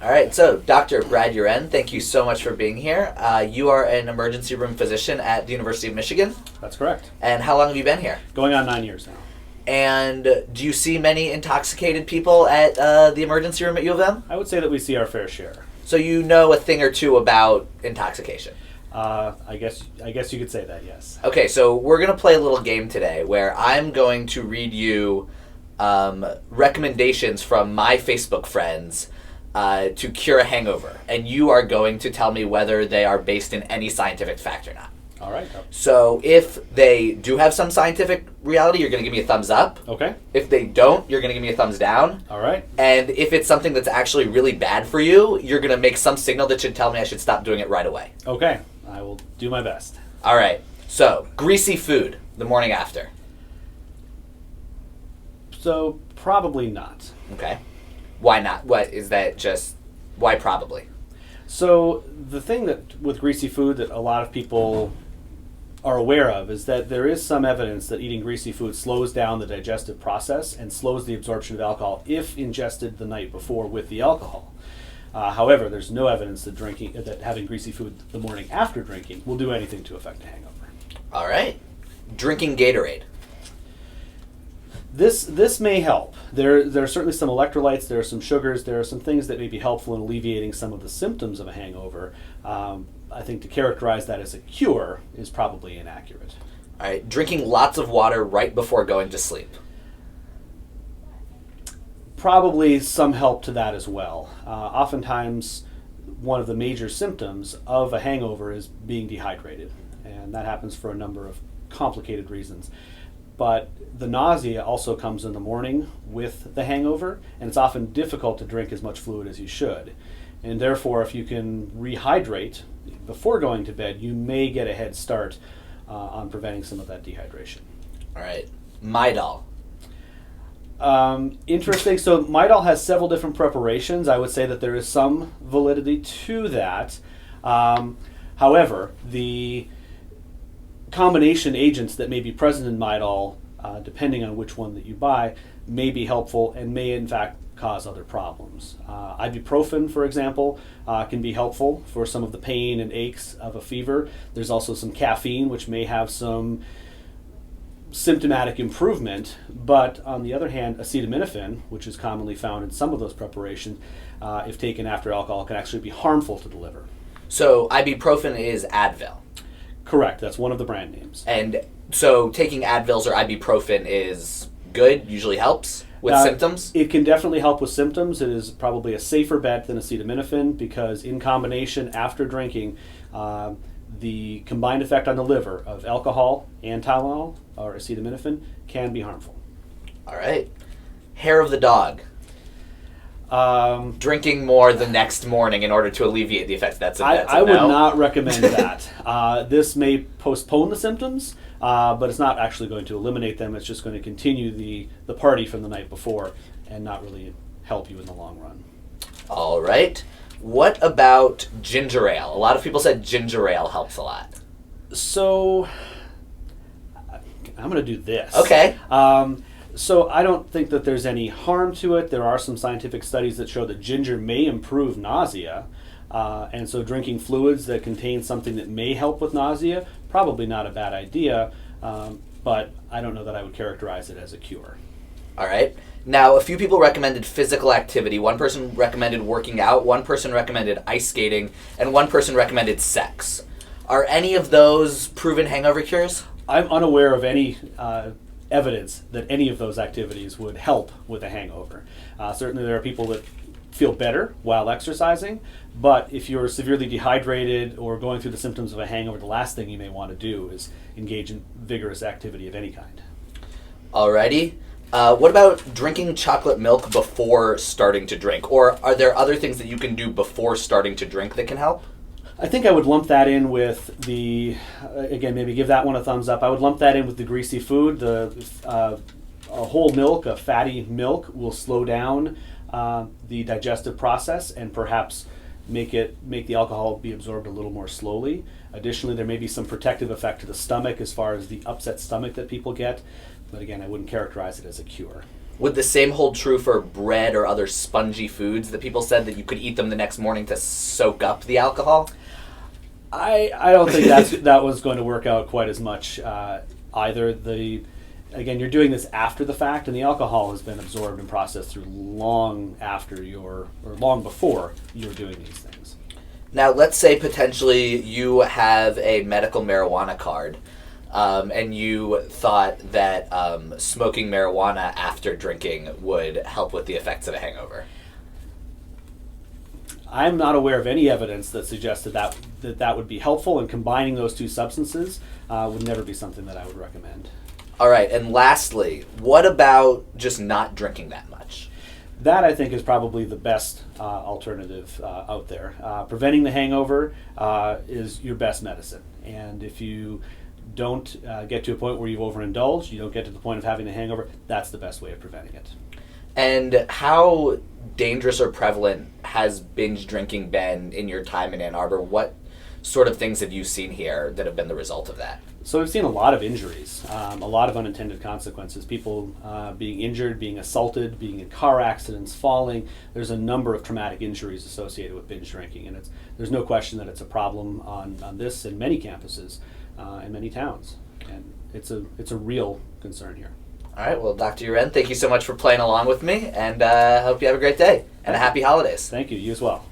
All right, so Dr. Brad Uren, thank you so much for being here. You are an emergency room physician at the University of Michigan. That's correct. And how long have you been here? Going on 9 years now. And do you see many intoxicated people at the emergency room at U of M? I would say that we see our fair share. So you know a thing or two about intoxication? I guess you could say that, yes. Okay, so we're going to play a little game today where I'm going to read you recommendations from my Facebook friends to cure a hangover. And you are going to tell me whether they are based in any scientific fact or not. All right. So if they do have some scientific reality, you're going to give me a thumbs up. Okay. If they don't, you're going to give me a thumbs down. All right. And if it's something that's actually really bad for you, you're going to make some signal that should tell me I should stop doing it right away. Okay. I will do my best. All right. So, greasy food the morning after. So, probably not. Okay. Why not? What is that just, why probably? So, the thing that with greasy food that a lot of people are aware of is that there is some evidence that eating greasy food slows down the digestive process and slows the absorption of alcohol if ingested the night before with the alcohol. However, there's no evidence that having greasy food the morning after drinking will do anything to affect a hangover. All right. Drinking Gatorade. This may help. There are certainly some electrolytes, there are some sugars, there are some things that may be helpful in alleviating some of the symptoms of a hangover. I think to characterize that as a cure is probably inaccurate. All right. Drinking lots of water right before going to sleep. Probably some help to that as well. Oftentimes, one of the major symptoms of a hangover is being dehydrated, and that happens for a number of complicated reasons. But the nausea also comes in the morning with the hangover, and it's often difficult to drink as much fluid as you should. And therefore, if you can rehydrate before going to bed, you may get a head start on preventing some of that dehydration. All right. Midol. Interesting. So Midol has several different preparations. I would say that there is some validity to that. However, the combination agents that may be present in Midol, depending on which one that you buy, may be helpful and may in fact cause other problems. Ibuprofen, for example, can be helpful for some of the pain and aches of a fever. There's also some caffeine, which may have some symptomatic improvement, but on the other hand, acetaminophen, which is commonly found in some of those preparations, if taken after alcohol, can actually be harmful to the liver. So ibuprofen is Advil. Correct, that's one of the brand names. And so taking Advils or ibuprofen is good, usually helps with symptoms? It can definitely help with symptoms. It is probably a safer bet than acetaminophen because in combination after drinking, the combined effect on the liver of alcohol and Tylenol or acetaminophen can be harmful. All right. Hair of the dog. Drinking more the next morning in order to alleviate the effects. I would not recommend that. This may postpone the symptoms, but it's not actually going to eliminate them. It's just going to continue the party from the night before and not really help you in the long run. All right. What about ginger ale? A lot of people said ginger ale helps a lot. So I'm going to do this. Okay. So I don't think that there's any harm to it. There are some scientific studies that show that ginger may improve nausea. And so drinking fluids that contain something that may help with nausea, probably not a bad idea. But I don't know that I would characterize it as a cure. All right. Now, a few people recommended physical activity. One person recommended working out. One person recommended ice skating. And one person recommended sex. Are any of those proven hangover cures? I'm unaware of any evidence that any of those activities would help with a hangover. Certainly there are people that feel better while exercising, but if you're severely dehydrated or going through the symptoms of a hangover, the last thing you may want to do is engage in vigorous activity of any kind. Alrighty. What about drinking chocolate milk before starting to drink? Or are there other things that you can do before starting to drink that can help? I think I would lump that in with again, maybe give that one a thumbs up. I would lump that in with the greasy food. A whole milk, a fatty milk, will slow down the digestive process and perhaps make the alcohol be absorbed a little more slowly. Additionally, there may be some protective effect to the stomach as far as the upset stomach that people get. But again, I wouldn't characterize it as a cure. Would the same hold true for bread or other spongy foods that people said that you could eat them the next morning to soak up the alcohol? I don't think that was going to work out quite as much either. Again, you're doing this after the fact, and the alcohol has been absorbed and processed through long before you're doing these things. Now, let's say potentially you have a medical marijuana card, and you thought that smoking marijuana after drinking would help with the effects of a hangover. I'm not aware of any evidence that suggested that would be helpful, and combining those two substances would never be something that I would recommend. All right, and lastly, what about just not drinking that much? That, I think, is probably the best alternative out there. Preventing the hangover is your best medicine. And if you don't get to a point where you've overindulged, you don't get to the point of having the hangover, that's the best way of preventing it. And how dangerous or prevalent has binge drinking been in your time in Ann Arbor? What sort of things have you seen here that have been the result of that? So we've seen a lot of injuries, a lot of unintended consequences, people being injured, being assaulted, being in car accidents, falling. There's a number of traumatic injuries associated with binge drinking, and there's no question that it's a problem on this in many campuses, in many towns, and it's a real concern here. All right, well, Dr. Uren, thank you so much for playing along with me, and I hope you have a great day and a happy holidays. Thank you. You as well.